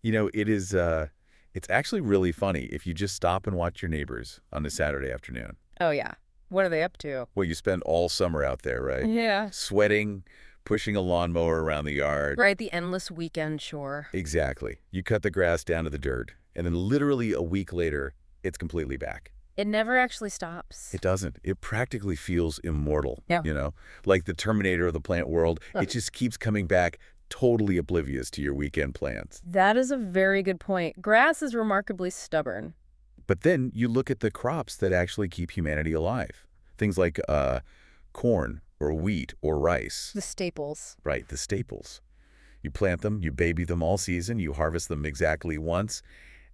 It's actually really funny if you just stop and watch your neighbors on a Saturday afternoon. Oh, yeah. What are they up to? Well, you spend all summer out there, right? Yeah. Sweating, pushing a lawnmower around the yard. Right, the endless weekend chore. Exactly. You cut the grass down to the dirt, and then literally a week later, it's completely back. It never actually stops. It doesn't. It practically feels immortal, Yeah. Like the Terminator of the plant world. It just keeps coming back, totally oblivious to your weekend plans. That is a very good point. Grass is remarkably stubborn. But then you look at the crops that actually keep humanity alive. Things like corn or wheat or rice. The staples. Right, the staples. You plant them, you baby them all season, you harvest them exactly once,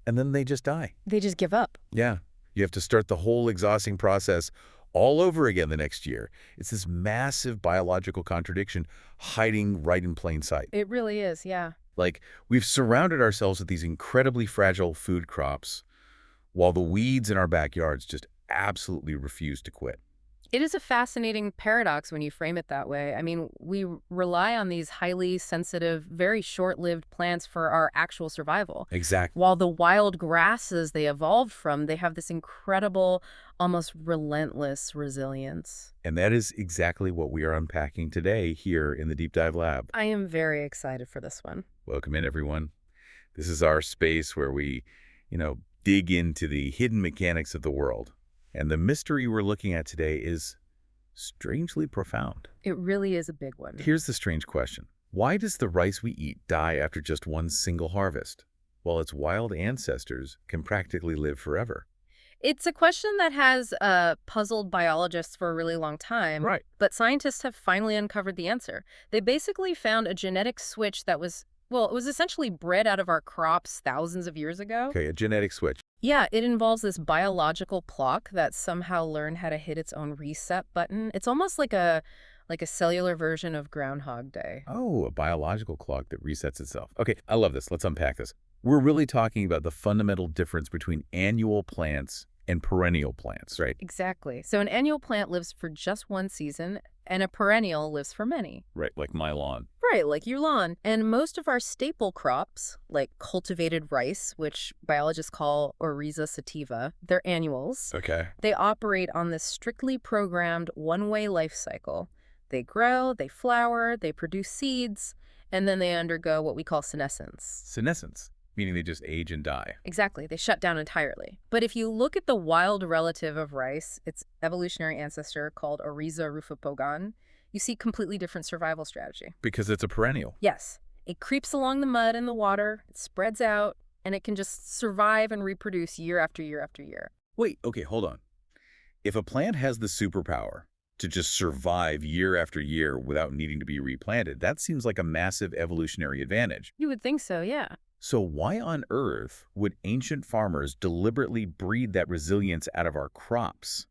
and then they just die. They just give up. Yeah. You have to start the whole exhausting process all over again the next year. It's this massive biological contradiction hiding right in plain sight. It really is, yeah. Like, we've surrounded ourselves with these incredibly fragile food crops while the weeds in our backyards just absolutely refuse to quit. It is a fascinating paradox when you frame it that way. I mean, we rely on these highly sensitive, very short-lived plants for our actual survival. Exactly. While the wild grasses they evolved from, they have this incredible, almost relentless resilience. And that is exactly what we are unpacking today here in the Deep Dive Lab. I am very excited for this one. Welcome in, everyone. This is our space where we, dig into the hidden mechanics of the world. And the mystery we're looking at today is strangely profound. It really is a big one. Here's the strange question. Why does the rice we eat die after just one single harvest, while its wild ancestors can practically live forever? It's a question that has puzzled biologists for a really long time. Right. But scientists have finally uncovered the answer. They basically found a genetic switch that was, well, it was essentially bred out of our crops thousands of years ago. Okay, a genetic switch. Yeah, it involves this biological clock that somehow learned how to hit its own reset button. It's almost like a cellular version of Groundhog Day. Oh, a biological clock that resets itself. Okay, I love this. Let's unpack this. We're really talking about the fundamental difference between annual plants and perennial plants, right? Exactly. So an annual plant lives for just one season, and a perennial lives for many. Right, like my lawn. Right, like your lawn. And most of our staple crops, like cultivated rice, which biologists call Oryza sativa, they're annuals. Okay. They operate on this strictly programmed one-way life cycle. They grow, they flower, they produce seeds, and then they undergo what we call senescence. Senescence, meaning they just age and die. Exactly, they shut down entirely. But if you look at the wild relative of rice, its evolutionary ancestor called Oryza rufipogon, you see completely different survival strategy. Because it's a perennial. Yes, it creeps along the mud and the water, it spreads out, and it can just survive and reproduce year after year after year. Wait, okay, hold on. If a plant has the superpower to just survive year after year without needing to be replanted, that seems like a massive evolutionary advantage. You would think so, yeah. So why on earth would ancient farmers deliberately breed that resilience out of our crops?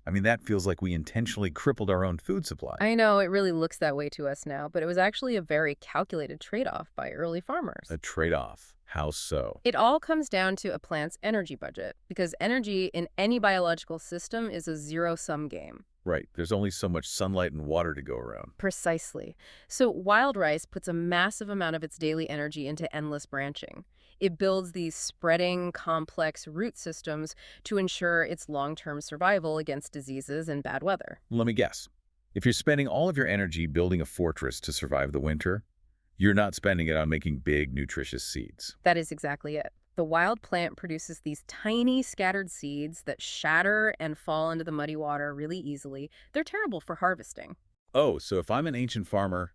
I mean, that feels like we intentionally crippled our own food supply. I know, it really looks that way to us now, but it was actually a very calculated trade-off by early farmers. A trade-off. How so? It all comes down to a plant's energy budget, because energy in any biological system is a zero-sum game. Right. There's only so much sunlight and water to go around. Precisely. So wild rice puts a massive amount of its daily energy into endless branching. It builds these spreading, complex root systems to ensure its long-term survival against diseases and bad weather. Let me guess. If you're spending all of your energy building a fortress to survive the winter, you're not spending it on making big, nutritious seeds. That is exactly it. The wild plant produces these tiny scattered seeds that shatter and fall into the muddy water really easily. They're terrible for harvesting. Oh, so if I'm an ancient farmer,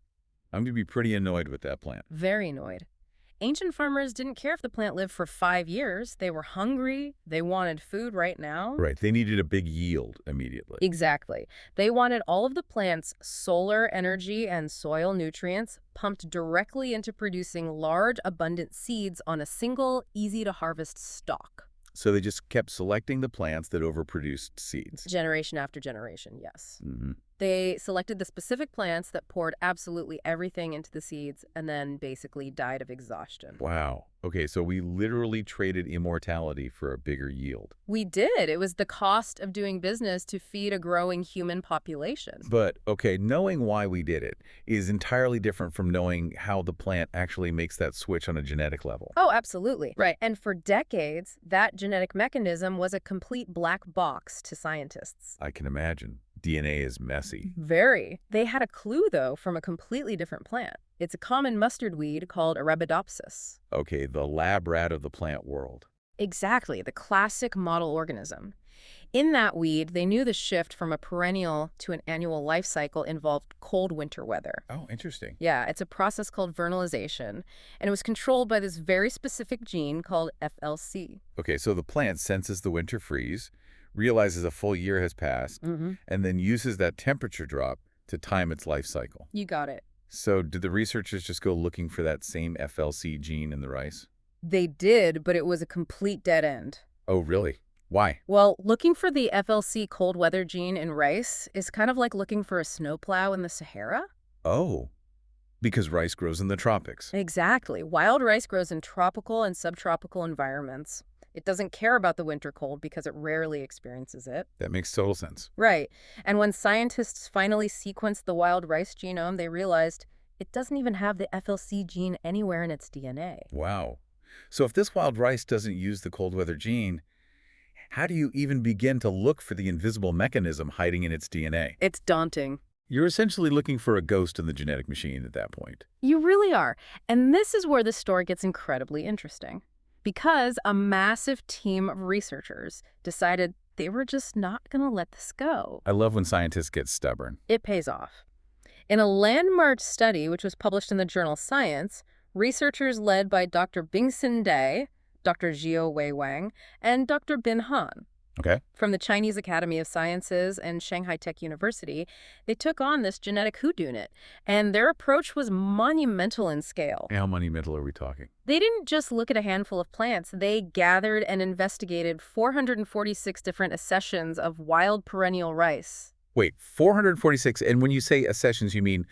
I'm going to be pretty annoyed with that plant. Very annoyed. Ancient farmers didn't care if the plant lived for 5 years. They were hungry. They wanted food right now. Right. They needed a big yield immediately. Exactly. They wanted all of the plant's solar energy and soil nutrients pumped directly into producing large, abundant seeds on a single, easy-to-harvest stalk. So they just kept selecting the plants that overproduced seeds. Generation after generation, yes. Mm-hmm. They selected the specific plants that poured absolutely everything into the seeds and then basically died of exhaustion. Wow. Okay, so we literally traded immortality for a bigger yield. We did. It was the cost of doing business to feed a growing human population. But, okay, knowing why we did it is entirely different from knowing how the plant actually makes that switch on a genetic level. Oh, absolutely. Right. And for decades, that genetic mechanism was a complete black box to scientists. I can imagine. DNA is messy. Very. They had a clue, though, from a completely different plant. It's a common mustard weed called Arabidopsis. Okay, the lab rat of the plant world. Exactly, the classic model organism. In that weed, they knew the shift from a perennial to an annual life cycle involved cold winter weather. Oh, interesting. Yeah, it's a process called vernalization, and it was controlled by this very specific gene called FLC. Okay, so the plant senses the winter freeze, realizes a full year has passed, and then uses that temperature drop to time its life cycle. You got it. So did the researchers just go looking for that same FLC gene in the rice? They did, but it was a complete dead end. Oh, really? Why? Well, looking for the FLC cold weather gene in rice is kind of like looking for a snowplow in the Sahara. Oh, because rice grows in the tropics. Exactly. Wild rice grows in tropical and subtropical environments. It doesn't care about the winter cold because it rarely experiences it. That makes total sense. Right. And when scientists finally sequenced the wild rice genome, they realized it doesn't even have the FLC gene anywhere in its DNA. Wow. So if this wild rice doesn't use the cold weather gene, how do you even begin to look for the invisible mechanism hiding in its DNA? It's daunting. You're essentially looking for a ghost in the genetic machine at that point. You really are. And this is where the story gets incredibly interesting. Because a massive team of researchers decided they were just not going to let this go. I love when scientists get stubborn. It pays off. In a landmark study, which was published in the journal Science, researchers led by Dr. Bingson Day, Dr. Jiao Wei Wang, and Dr. Bin Han Okay. from the Chinese Academy of Sciences and Shanghai Tech University, they took on this genetic whodunit, and their approach was monumental in scale. How monumental are we talking? They didn't just look at a handful of plants. They gathered and investigated 446 different accessions of wild perennial rice. Wait, 446, and when you say accessions, you mean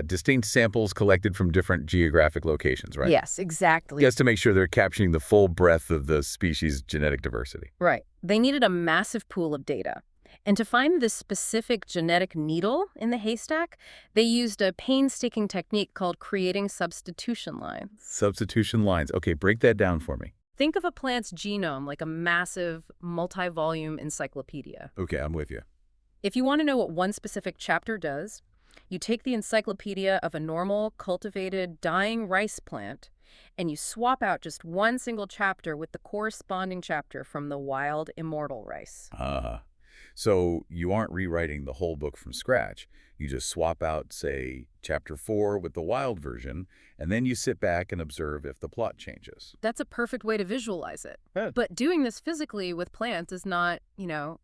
distinct samples collected from different geographic locations, right? Yes, exactly. Just to make sure they're capturing the full breadth of the species' genetic diversity. Right. They needed a massive pool of data. And to find this specific genetic needle in the haystack, they used a painstaking technique called creating substitution lines. Substitution lines. Okay, break that down for me. Think of a plant's genome like a massive, multi-volume encyclopedia. Okay, I'm with you. If you want to know what one specific chapter does, you take the encyclopedia of a normal, cultivated, dying rice plant, and you swap out just one single chapter with the corresponding chapter from the wild, immortal rice. So you aren't rewriting the whole book from scratch. You just swap out, say, chapter 4 with the wild version, and then you sit back and observe if the plot changes. That's a perfect way to visualize it. Yeah. But doing this physically with plants is not,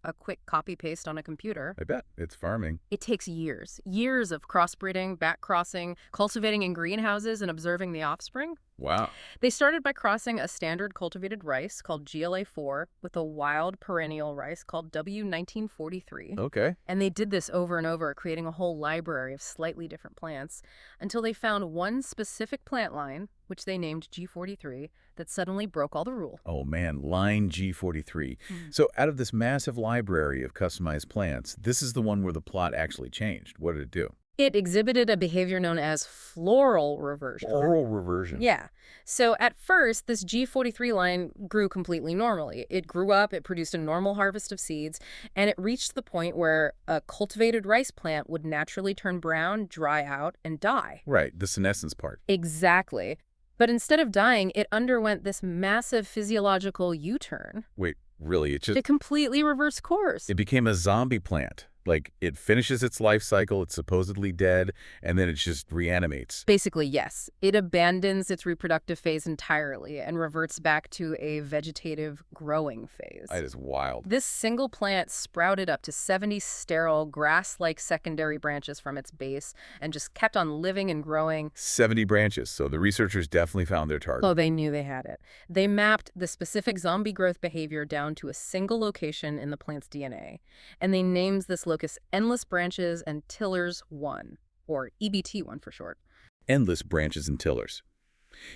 a quick copy-paste on a computer. I bet. It's farming. It takes years. Years of crossbreeding, back-crossing, cultivating in greenhouses, and observing the offspring. Wow. They started by crossing a standard cultivated rice called GLA4 with a wild perennial rice called W1943. Okay. And they did this over and over, creating a whole library of slightly different plants, until they found one specific plant line, which they named G43, that suddenly broke all the rules. Oh man, line G43. So out of this massive library of customized plants, this is the one where the plot actually changed. What did it do? It exhibited a behavior known as floral reversion. Floral reversion. Yeah. So at first, this G43 line grew completely normally. It grew up, it produced a normal harvest of seeds, and it reached the point where a cultivated rice plant would naturally turn brown, dry out, and die. Right, the senescence part. Exactly. But instead of dying, it underwent this massive physiological U-turn. Wait, really? It completely reversed course. It became a zombie plant. Like, it finishes its life cycle, it's supposedly dead, and then it just reanimates. Basically, yes. It abandons its reproductive phase entirely and reverts back to a vegetative growing phase. That is wild. This single plant sprouted up to 70 sterile grass-like secondary branches from its base and just kept on living and growing. 70 branches, so the researchers definitely found their target. Oh, they knew they had it. They mapped the specific zombie growth behavior down to a single location in the plant's DNA, and they named this location locus endless branches and tillers 1, or EBT1 for short. Endless branches and tillers.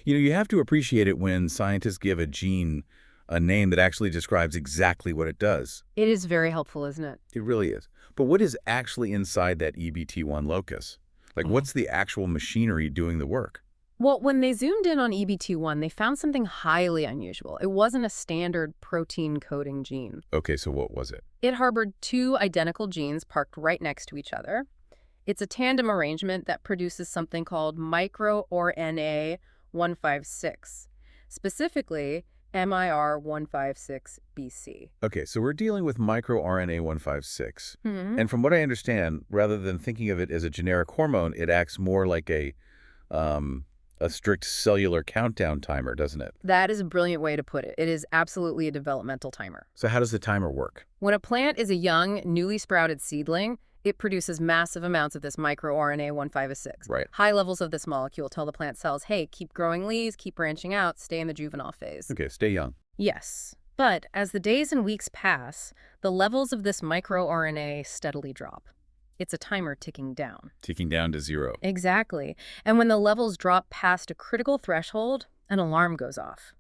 You have to appreciate it when scientists give a gene a name that actually describes exactly what it does. It is very helpful, isn't it? It really is. But what is actually inside that EBT1 locus? Like, what's the actual machinery doing the work? Well, when they zoomed in on EBT1, they found something highly unusual. It wasn't a standard protein coding gene. Okay, so what was it? It harbored two identical genes parked right next to each other. It's a tandem arrangement that produces something called microRNA 156, specifically MIR156BC. Okay, so we're dealing with microRNA 156. Mm-hmm. And from what I understand, rather than thinking of it as a generic hormone, it acts more like a strict cellular countdown timer, doesn't it? That is a brilliant way to put it. It is absolutely a developmental timer. So how does the timer work? When a plant is a young, newly sprouted seedling, it produces massive amounts of this microRNA 156. Right. High levels of this molecule tell the plant cells, hey, keep growing leaves, keep branching out, stay in the juvenile phase. Okay, stay young. Yes. But as the days and weeks pass, the levels of this microRNA steadily drop. It's a timer ticking down. Ticking down to 0. Exactly. And when the levels drop past a critical threshold, an alarm goes off.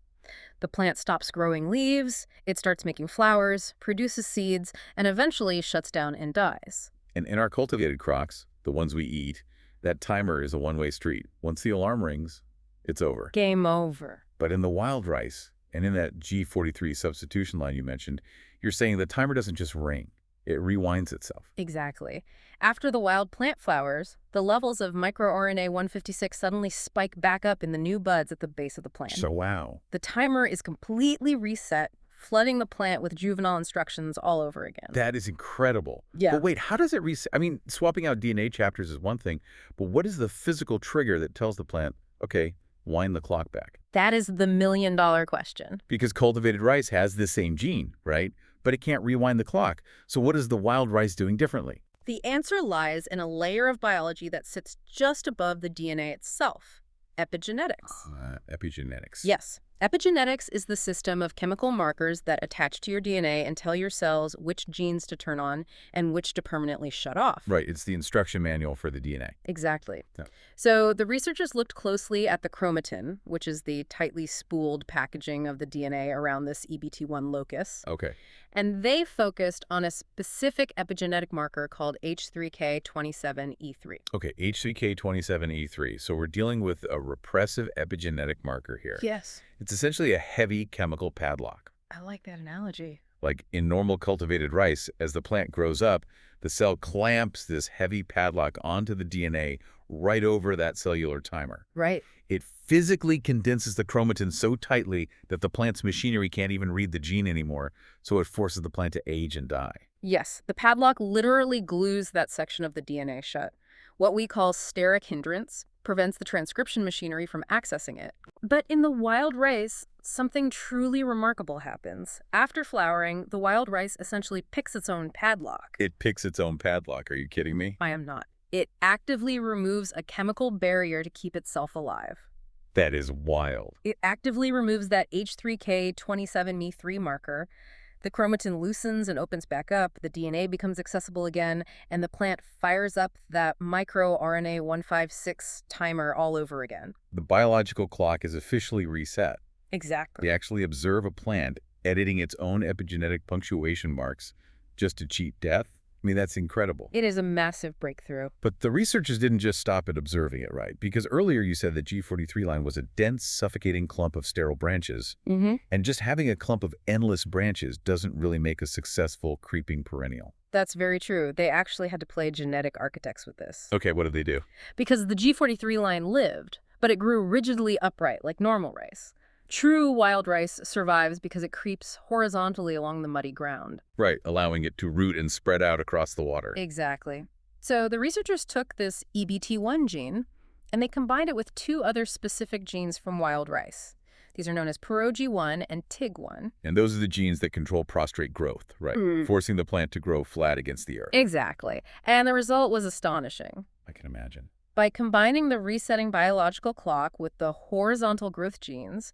The plant stops growing leaves, it starts making flowers, produces seeds, and eventually shuts down and dies. And in our cultivated crops, the ones we eat, that timer is a one-way street. Once the alarm rings, it's over. Game over. But in the wild rice, and in that G43 substitution line you mentioned, you're saying the timer doesn't just ring. It rewinds itself. Exactly. After the wild plant flowers, the levels of microRNA 156 suddenly spike back up in the new buds at the base of the plant. So wow. The timer is completely reset, flooding the plant with juvenile instructions all over again. That is incredible. Yeah. But wait, how does it reset? I mean, swapping out DNA chapters is one thing, but what is the physical trigger that tells the plant, okay, wind the clock back? That is the million-dollar question. Because cultivated rice has the same gene, right? But it can't rewind the clock. So what is the wild rice doing differently? The answer lies in a layer of biology that sits just above the DNA itself, epigenetics. Epigenetics. Yes. Epigenetics is the system of chemical markers that attach to your DNA and tell your cells which genes to turn on and which to permanently shut off. Right, it's the instruction manual for the DNA. Exactly. Yeah. So the researchers looked closely at the chromatin, which is the tightly spooled packaging of the DNA around this EBT1 locus. Okay. And they focused on a specific epigenetic marker called H3K27E3. Okay, H3K27E3. So we're dealing with a repressive epigenetic marker here. Yes. It's essentially a heavy chemical padlock. I like that analogy. Like in normal cultivated rice, as the plant grows up, the cell clamps this heavy padlock onto the DNA right over that cellular timer. Right. It physically condenses the chromatin so tightly that the plant's machinery can't even read the gene anymore, so it forces the plant to age and die. Yes, the padlock literally glues that section of the DNA shut. What we call steric hindrance prevents the transcription machinery from accessing it. But in the wild rice, something truly remarkable happens. After flowering, the wild rice essentially picks its own padlock. It picks its own padlock. Are you kidding me? I am not. It actively removes a chemical barrier to keep itself alive. That is wild. It actively removes that H3K27Me3 marker. The chromatin loosens and opens back up, the DNA becomes accessible again, and the plant fires up that microRNA 156 timer all over again. The biological clock is officially reset. Exactly. They actually observe a plant editing its own epigenetic punctuation marks just to cheat death. I mean, that's incredible. It is a massive breakthrough. But the researchers didn't just stop at observing it, right? Because earlier you said the G43 line was a dense, suffocating clump of sterile branches. Mm-hmm. And just having a clump of endless branches doesn't really make a successful creeping perennial. That's very true. They actually had to play genetic architects with this. Okay, what did they do? Because the G43 line lived, but it grew rigidly upright like normal rice. True wild rice survives because it creeps horizontally along the muddy ground. Right, allowing it to root and spread out across the water. Exactly. So the researchers took this EBT1 gene, and they combined it with two other specific genes from wild rice. These are known as PROG1 and TIG1. And those are the genes that control prostrate growth, right? Forcing the plant to grow flat against the earth. Exactly. And the result was astonishing. I can imagine. By combining the resetting biological clock with the horizontal growth genes,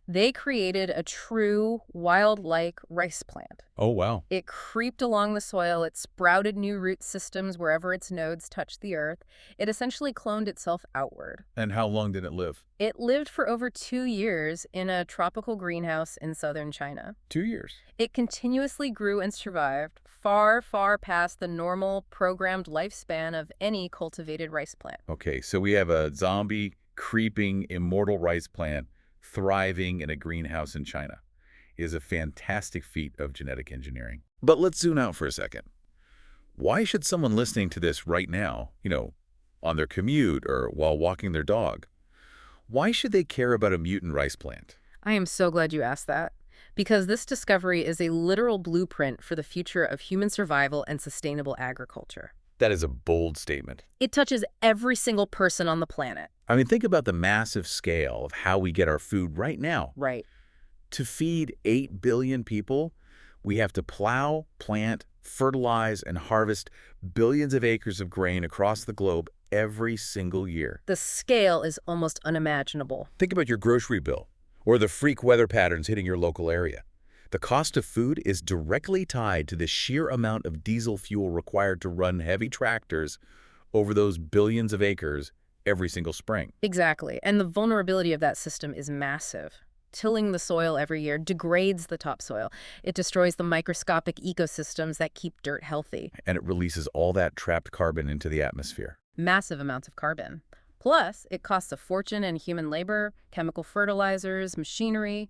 They created a true wild-like rice plant. Oh, wow. It creeped along the soil, it sprouted new root systems wherever its nodes touched the earth. It essentially cloned itself outward. And how long did it live? It lived for over 2 years in a tropical greenhouse in southern China. 2 years. It continuously grew and survived, far, far past the normal programmed lifespan of any cultivated rice plant. Okay, so we have a zombie, creeping, immortal rice plant thriving in a greenhouse in China. It is a fantastic feat of genetic engineering. But let's zoom out for a second. Why should someone listening to this right now, on their commute or while walking their dog, why should they care about a mutant rice plant? I am so glad you asked that, because this discovery is a literal blueprint for the future of human survival and sustainable agriculture. That is a bold statement. It touches every single person on the planet. I mean, think about the massive scale of how we get our food right now. Right. To feed 8 billion people, we have to plow, plant, fertilize, and harvest billions of acres of grain across the globe every single year. The scale is almost unimaginable. Think about your grocery bill or the freak weather patterns hitting your local area. The cost of food is directly tied to the sheer amount of diesel fuel required to run heavy tractors over those billions of acres every single spring. Exactly. And the vulnerability of that system is massive. Tilling the soil every year degrades the topsoil. It destroys the microscopic ecosystems that keep dirt healthy. And it releases all that trapped carbon into the atmosphere. Massive amounts of carbon. Plus, it costs a fortune in human labor, chemical fertilizers, machinery.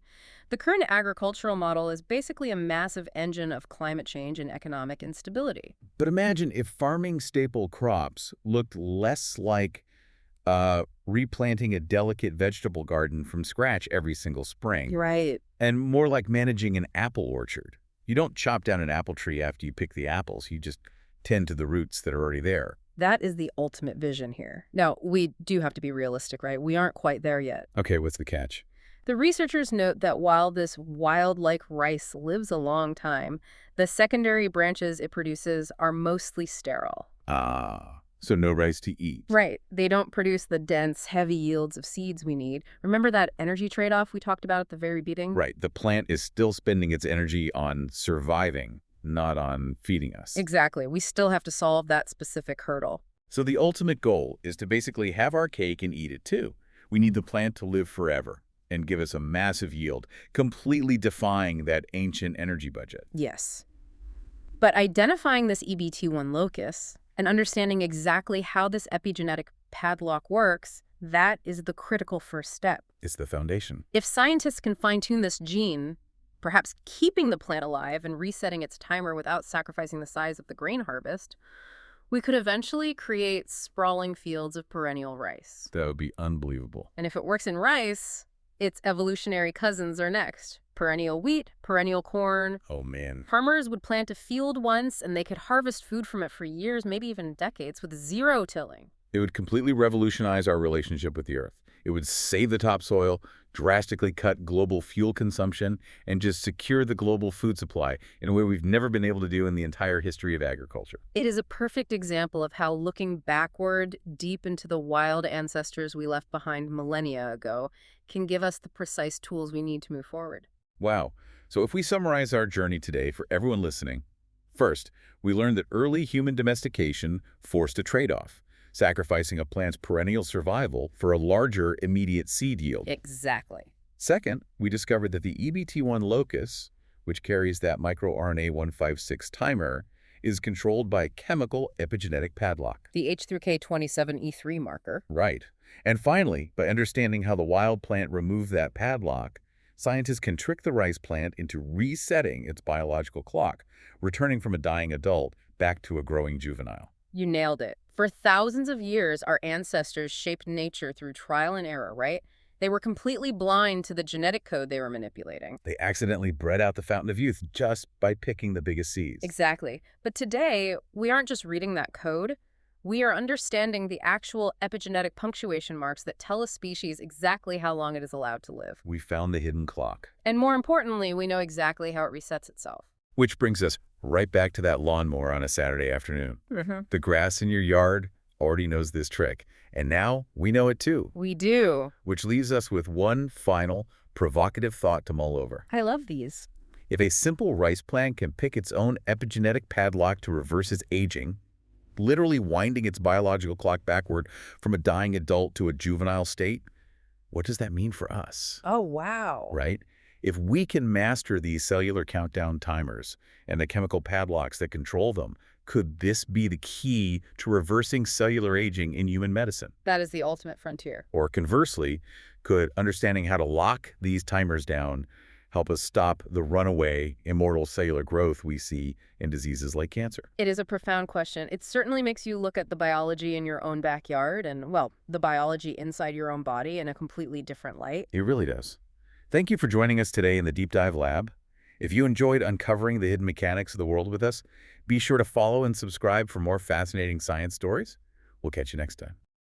The current agricultural model is basically a massive engine of climate change and economic instability. But imagine if farming staple crops looked less like replanting a delicate vegetable garden from scratch every single spring, Right. and more like managing an apple orchard. You don't chop down an apple tree after you pick the apples. You just tend to the roots that are already there. That is the ultimate vision here. Now, we do have to be realistic, right? We aren't quite there yet. Okay, what's the catch? The researchers note that while this wild-like rice lives a long time, the secondary branches it produces are mostly sterile. So no rice to eat. Right. They don't produce the dense, heavy yields of seeds we need. Remember that energy trade-off we talked about at the very beginning? Right. The plant is still spending its energy on surviving, not on feeding us. Exactly. We still have to solve that specific hurdle. So the ultimate goal is to basically have our cake and eat it too. We need the plant to live forever and give us a massive yield, completely defying that ancient energy budget. Yes. But identifying this EBT1 locus and understanding exactly how this epigenetic padlock works, that is the critical first step. It's the foundation. If scientists can fine-tune this gene, perhaps keeping the plant alive and resetting its timer without sacrificing the size of the grain harvest, we could eventually create sprawling fields of perennial rice. That would be unbelievable. And if it works in rice, its evolutionary cousins are next. Perennial wheat, perennial corn. Oh, man. Farmers would plant a field once, and they could harvest food from it for years, maybe even decades, with zero tilling. It would completely revolutionize our relationship with the earth. It would save the topsoil, drastically cut global fuel consumption, and just secure the global food supply in a way we've never been able to do in the entire history of agriculture. It is a perfect example of how looking backward, deep into the wild ancestors we left behind millennia ago, can give us the precise tools we need to move forward. Wow. So if we summarize our journey today for everyone listening, first, we learned that early human domestication forced a trade-off, sacrificing a plant's perennial survival for a larger immediate seed yield. Exactly. Second, we discovered that the EBT1 locus, which carries that microRNA 156 timer, is controlled by a chemical epigenetic padlock. The H3K27E3 marker. Right. And finally, by understanding how the wild plant removed that padlock, scientists can trick the rice plant into resetting its biological clock, returning from a dying adult back to a growing juvenile. You nailed it. For thousands of years, our ancestors shaped nature through trial and error, right? They were completely blind to the genetic code they were manipulating. They accidentally bred out the fountain of youth just by picking the biggest seeds. Exactly. But today, we aren't just reading that code. We are understanding the actual epigenetic punctuation marks that tell a species exactly how long it is allowed to live. We found the hidden clock. And more importantly, we know exactly how it resets itself. Which brings us right back to that lawnmower on a Saturday afternoon. The grass in your yard already knows this trick, and now we know it too. We do. Which leaves us with one final provocative thought to mull over. I love these. If a simple rice plant can pick its own epigenetic padlock to reverse its aging, literally winding its biological clock backward from a dying adult to a juvenile state, what does that mean for us? Oh, wow. Right? If we can master these cellular countdown timers and the chemical padlocks that control them, could this be the key to reversing cellular aging in human medicine? That is the ultimate frontier. Or conversely, could understanding how to lock these timers down help us stop the runaway, immortal cellular growth we see in diseases like cancer? It is a profound question. It certainly makes you look at the biology in your own backyard and, well, the biology inside your own body in a completely different light. It really does. Thank you for joining us today in the Deep Dive Lab. If you enjoyed uncovering the hidden mechanics of the world with us, be sure to follow and subscribe for more fascinating science stories. We'll catch you next time.